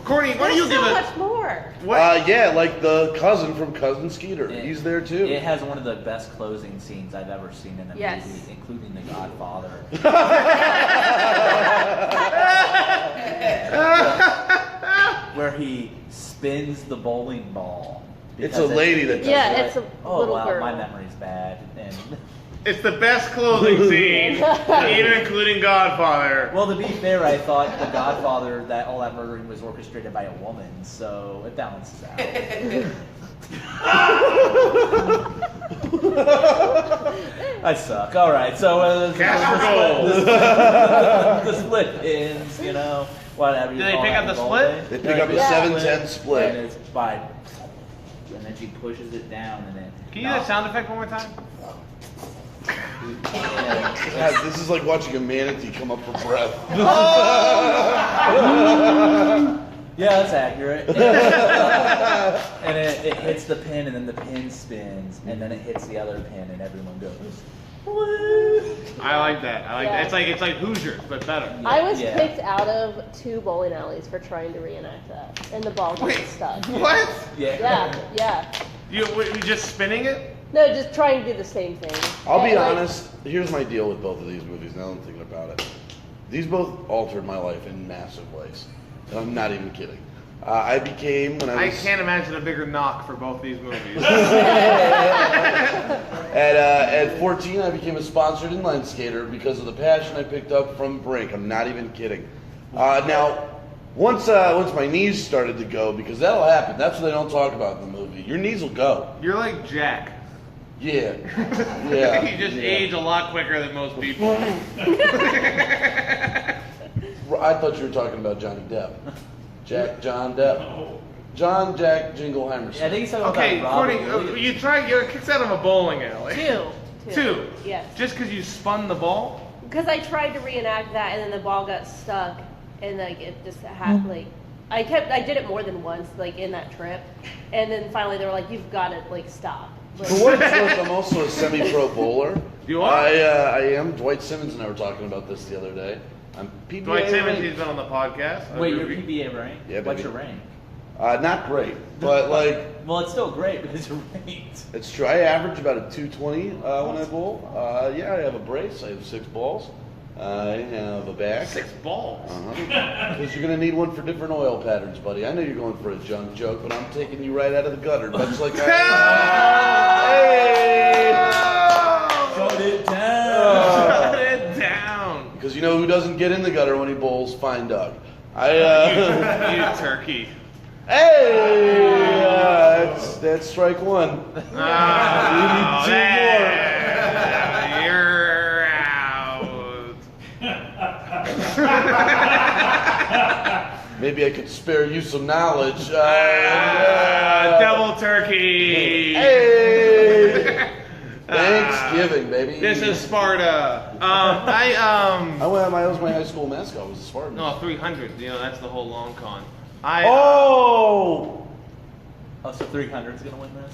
Courtney, why don't you there's give so us much more. what? Yeah, like the cousin from Cousin Skeeter. It- He's there too. It has one of the best closing scenes I've ever seen in a Yes. movie, including The Godfather. Where he spins the bowling ball. It's a because lady that does Yeah, it. it's a Oh little wow, girl. my memory's bad. And It's the best closing scene, even including Godfather. well, to be fair, I thought The Godfather, that all that murdering was orchestrated by a woman, so it balances out. I suck. All right, so the split pins, you know, whatever. Do they pick up the split? They pick up the Yeah. 7-10 split. And it's by, and then she pushes it down, and then. Can you do that sound effect one more time? God, this is like watching a manatee come up for breath. Yeah, that's accurate. And it hits the pin, and then the pin spins, and then it hits the other pin, and everyone goes. Woo! I like that. I like Yeah. that. It's like Hoosiers, but better. I was Yeah. kicked out of 2 bowling alleys for trying to reenact that, and the ball got stuck. What? Yeah. You just spinning it? No, just trying to do the same thing. I'll be And, like, honest, here's my deal with both of these movies now that I'm thinking about it. These both altered my life in massive ways. And I'm not even kidding. I became, when I I was... can't imagine a bigger knock for both these movies. At 14, I became a sponsored inline skater because of the passion I picked up from Brink. I'm not even kidding. Now, once my knees started to go, because that'll happen. That's what they don't talk about in the movie. Your knees will go. You're like Jack. Yeah. Yeah. You just age a lot quicker than most people. I thought you were talking about Johnny Depp. John Depp. John Jack Jingleheimer. Yeah, I think he's talking Okay, about Courtney, Robert Williams. you're kicked out of a bowling alley. 2. Yes. Just because you spun the ball? Because I tried to reenact that, and then the ball got stuck, and like it just happened. Like I did it more than once, like in that trip, and then finally they were like, "You've got to like stop." Like, For what it's worth, I'm also a semi-pro bowler. You are? I am. Dwight Simmons and I were talking about this the other day. I'm PBA Dwight Simmons, ranked. he's been on the podcast. Wait, you're PBA rank? Yeah, What's baby. your rank? Not great, but like Well, it's still great because you're ranked. it's true. I average about a 220 when I bowl. Yeah, I have a brace. I have 6 balls. I have a bag. 6 balls. Because you're gonna need one for different oil patterns, buddy. I know you're going for a junk joke, but I'm taking you right out of the gutter, much like I. Hey! Shut it down. Shut it down. Because you know who doesn't get in the gutter when he bowls? Fine Doug. You turkey. Hey! That's strike 1. Oh, We need 2 more. You're out. Maybe I could spare you some knowledge. Double turkey. Hey! Thanksgiving, baby. This is Sparta. That was my high school mascot. Was a Spartan. No, 300. You know, that's the whole long con. Oh! Oh, so 300's gonna win this?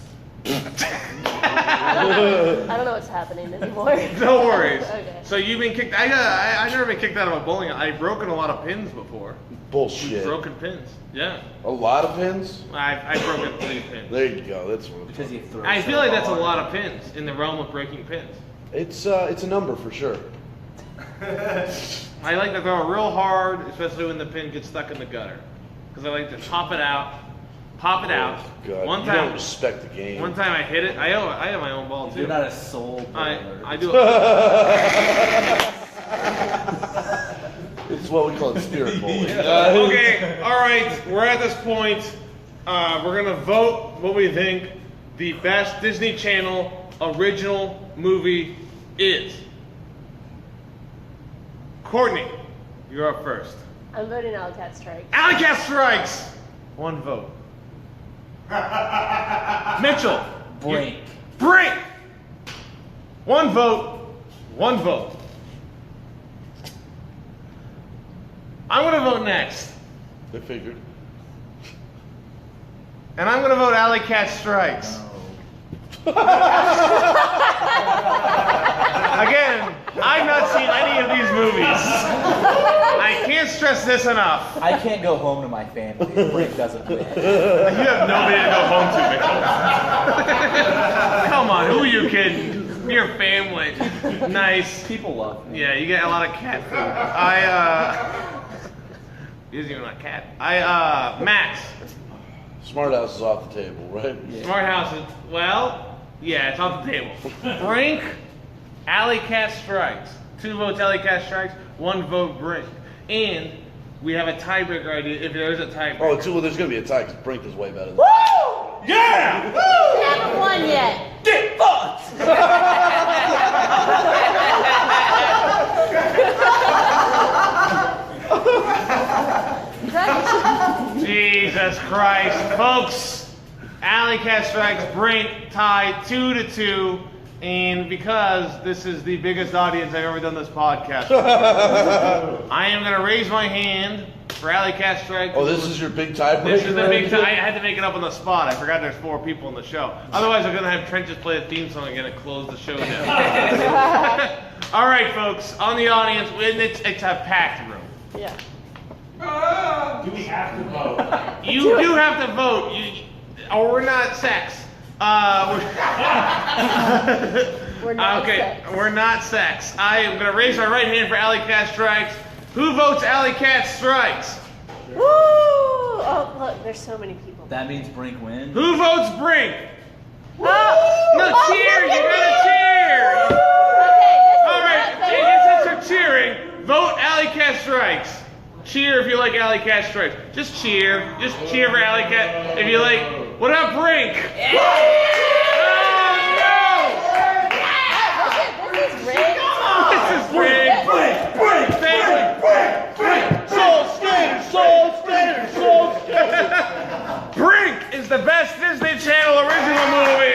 I don't know what's happening anymore. No worries. Okay. So you've been kicked. I've never been kicked out of a bowling. I've broken a lot of pins before. Bullshit. Broken pins. Yeah. A lot of pins? I've broken 3 pins. There you go. That's what Because you throw. I so feel like that's a hard. lot of pins in the realm of breaking pins. it's a number for sure. I like to throw it real hard, especially when the pin gets stuck in the gutter. Because I like to top it out pop it out. God, One you time, don't respect the game. one time I hit it. I have my own ball too. You're not a soul baller. I do. It's what we call it spirit bowling. Okay, all right. We're at this point. We're gonna vote what we think the best Disney Channel original movie is. Courtney, you're up first. I'm voting Alley Cat Strike. Alley Cat Strikes. One vote. Mitchell. Brink. Brink. One vote. One vote. I'm gonna vote next, I figured. and I'm gonna vote Alley Cat Strikes. Again, I've not seen any of these movies. I can't stress this enough. I can't go home to my family if Brink doesn't win. You have nobody to go home to, Mitchell. Come on, who are you kidding? Your family. Nice. People love me. Yeah, you get a lot of cat food. He isn't even a cat. Max. Smart House is off the table, right? Yeah. Smart House is, well, yeah, it's off the table. Brink, Alley Cat Strikes. 2 votes Alley Cat Strikes, 1 vote Brink. And we have a tiebreaker idea if there is a tiebreaker. Oh, well, there's going to be a tie because Brink is way better than Yeah! We haven't won yet. Get fucked! Jesus Christ. Folks, Alley Cat Strikes, Brink tied 2-2. And because this is the biggest audience I've ever done this podcast with, I am going to raise my hand for Alley Cat Strike. Oh, this is your big tiebreaker? This is the big I had to make it up on the spot. I forgot there's 4 people in the show. Otherwise, I'm going to have Trent play the theme song again and close the show down. All right, folks, on the audience, it's a packed room. Yeah. Do we have to vote? You do have to vote, or we're not sex. We're not Okay, sex. we're not sex. I am going to raise my right hand for Alley Cat Strikes. Who votes Alley Cat Strikes? Woo! Oh, look, there's so many people. That means Brink wins. Who votes Brink? Oh, No, oh, cheer! look You at gotta me. cheer! Okay, this is All right, not fair. since you're cheering, vote Alley Cat Strikes. Cheer if you like Alley Cat Strikes. Just cheer. Just cheer for Alley Cat. If you like, what about Brink? Oh This is rigged. no! This is Brink. Brink! Soul Skater! Soul Skater! Soul Skater! Brink is the best Disney Channel original movie.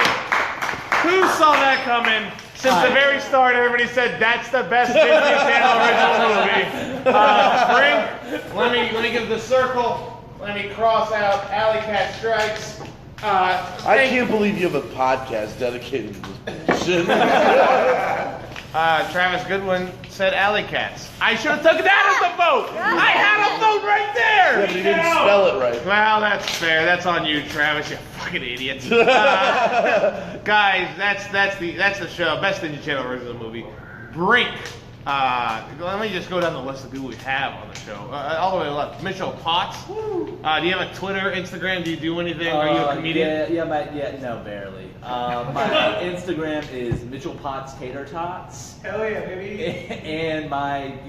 Who saw that coming? Since the very start, everybody said that's the best Disney Channel original movie. Brink, let me give the circle. Let me cross out Alley Cat Strikes. I can't believe you have a podcast dedicated to this shit. Travis Goodwin said Alley Cats. I should have taken that as the vote. I had a vote right Yeah, there. but he didn't spell it right. Well, that's fair. That's on you, Travis. You fucking idiot. Guys, that's the show. Best Disney Channel original movie. Brink. Let me just go down the list of people we have on the show. All the way left. Mitchell Potts. Do you have a Twitter, Instagram? Do you do anything? Are you a comedian? No, barely. My Instagram is Mitchell Potts Tater Tots. Hell yeah, baby. And you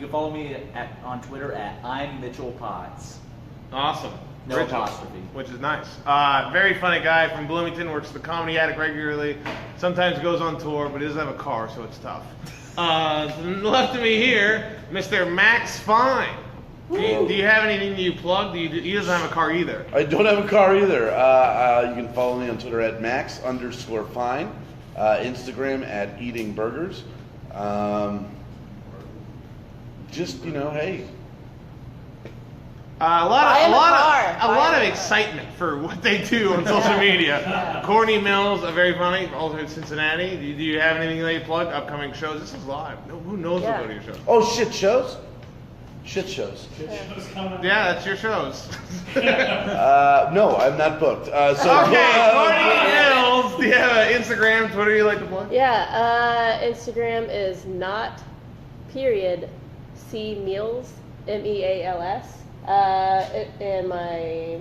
can follow me on Twitter at I'm Mitchell Potts. Awesome. No Rich, apostrophe. which is nice. Very funny guy from Bloomington, works at the Comedy Attic regularly. Sometimes goes on tour, but he doesn't have a car, so it's tough. Left of me here, Mr. Max Fine. Do you have anything you plug? He doesn't have a car either. I don't have a car either. You can follow me on Twitter at Max_Fine. Instagram at Eating Burgers. Just, hey. A lot of excitement for what they do on social media. Courtney Mills, very funny, also in Cincinnati. Do you have anything that you plug? Upcoming shows? This is live. Who knows Yeah. will go to your shows? Oh, shit shows? Shit shows. Yeah, that's your shows. No, I'm not booked. Okay, Courtney Mills. Do you have an Instagram, Twitter you like to plug? Yeah, Instagram is not, C Meals, MEALS. And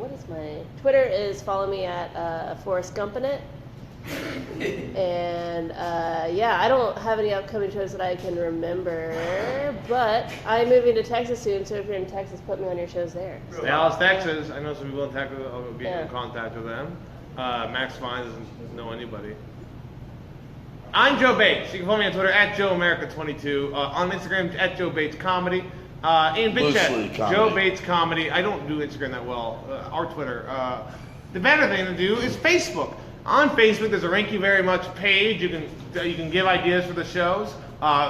what is my Twitter is follow me at Forrest Gumpinit. And yeah, I don't have any upcoming shows that I can remember, but I'm moving to Texas soon, so if you're in Texas, put me on your shows there. Dallas, Texas. I know some people in Texas. I'll be Yeah. in contact with them. Max Fine doesn't know anybody. I'm Joe Bates. You can follow me on Twitter at JoeAmerica22. On Instagram at Joe Bates Comedy. In Big Chat, Loosely comedy. Joe Bates Comedy. I don't do Instagram that well. Or Twitter. The better thing to do is Facebook. On Facebook, there's a Rank You Very Much page. You can give ideas for the shows.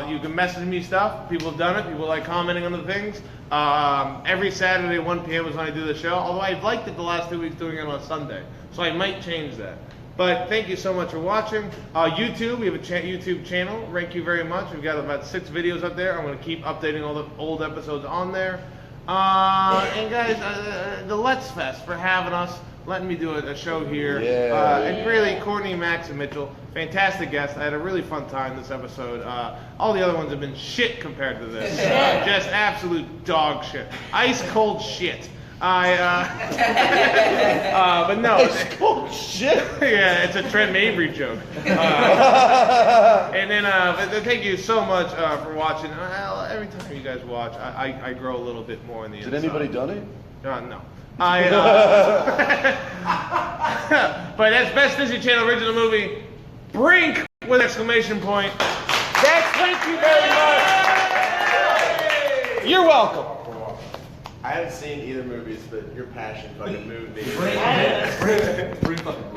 You can message me stuff. People have done it. People like commenting on the things. Every Saturday, 1 p.m. is when I do the show. Although I've liked it the last 2 weeks doing it on Sunday. So I might change that. But thank you so much for watching. YouTube, we have a YouTube channel. Rank You Very Much. We've got about 6 videos up there. I'm going to keep updating all the old episodes on there. And guys, the Let's Fest for having us. Letting me do a show here. Yeah. And really, Courtney, Max, and Mitchell, fantastic guests. I had a really fun time this episode. All the other ones have been shit compared to this. Just absolute dog shit. Ice cold shit. But no. Ice cold shit. Yeah, it's a Trent Mabry joke. And then, but thank you so much for watching. Every time you guys watch, I grow a little bit more in the inside. Did anybody donate? No. But that's Best Disney Channel Original Movie, Brink with exclamation point. Thank you very much. You're welcome. I haven't seen either movies, but your passion fucking moved me. Brink fucking